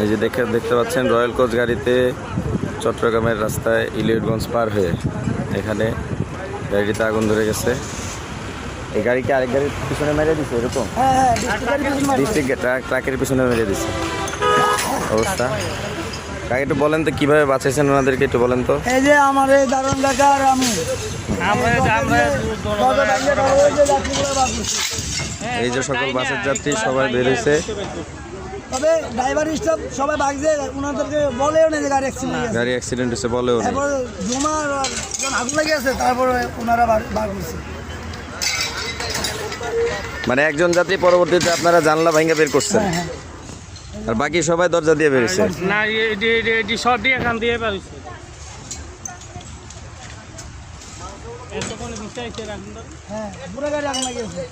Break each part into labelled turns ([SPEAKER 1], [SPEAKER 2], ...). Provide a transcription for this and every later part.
[SPEAKER 1] এই যে দেখতে পাচ্ছেন রয়্যাল কোচ গাড়িতে চট্টগ্রামের রাস্তায় ইলিয়টগঞ্জ পার হয়ে এখানে গাড়িতে আগুন ধরে গেছে। এই গাড়িকে আরেক গাড়ির পিছনে মেরে দিছে এরকম, ডিস্ট্রিক্ট ট্রাকের পিছনে মেরে দিছে অবস্থা। কাকে একটু বলেন তো কিভাবে বাঁচাইছেন ওনাদেরকে, একটু বলেন তো।
[SPEAKER 2] এই যে আমার এই দারুণ কাকা আর আমি
[SPEAKER 1] এই যে সকল বাসের যাত্রী সবাই বেরিয়েছে,
[SPEAKER 2] তবে ড্রাইভার স্টাফ সবাই ভাগছে, ওনাদেরকে বলেও না যে গাড়ি
[SPEAKER 1] অ্যাক্সিডেন্ট হয়েছে বলেও না।
[SPEAKER 2] তারপর জুমার যখন আগুন লেগে আছে তারপরে ওনারা বার করছে।
[SPEAKER 1] মানে একজন যাত্রী পরবর্তীতে আপনারা জানলা ভাঙা বের করছেন, আর বাকি সবাই দরজা দিয়ে বেরিয়েছে।
[SPEAKER 3] না এটি সব দিয়ে এখান দিয়ে বেরিয়েছে।
[SPEAKER 2] হ্যাঁ পুরো গাড়ি আগুন লেগেছে।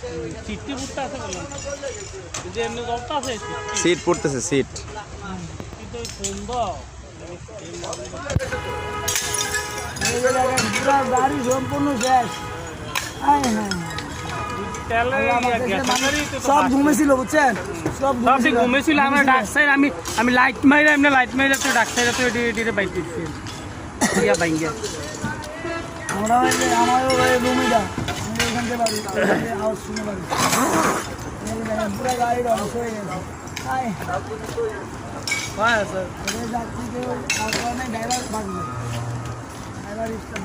[SPEAKER 1] সিট পড়তেছে, সিট।
[SPEAKER 2] পুরো গাড়ি সম্পূর্ণ শেষ। সব ঘুমেছিল বুঝছেন, সব
[SPEAKER 3] ঘুমেছিল। আমরা ডাক সাইড আমি লাইট মাইরা এমনি লাইট মাইরা তো ডাক সাইড তো এটি বাইক দিচ্ছি ইয়া বাইঙ্গে।
[SPEAKER 2] আমরা আমারও রুমিটা এখান থেকে বাড়ি আওয়াজ শুনে বাড়ি পুরো গাড়ির অবস্থা হয়ে গেছে। যাত্রীকে ড্রাইভার স্টাফ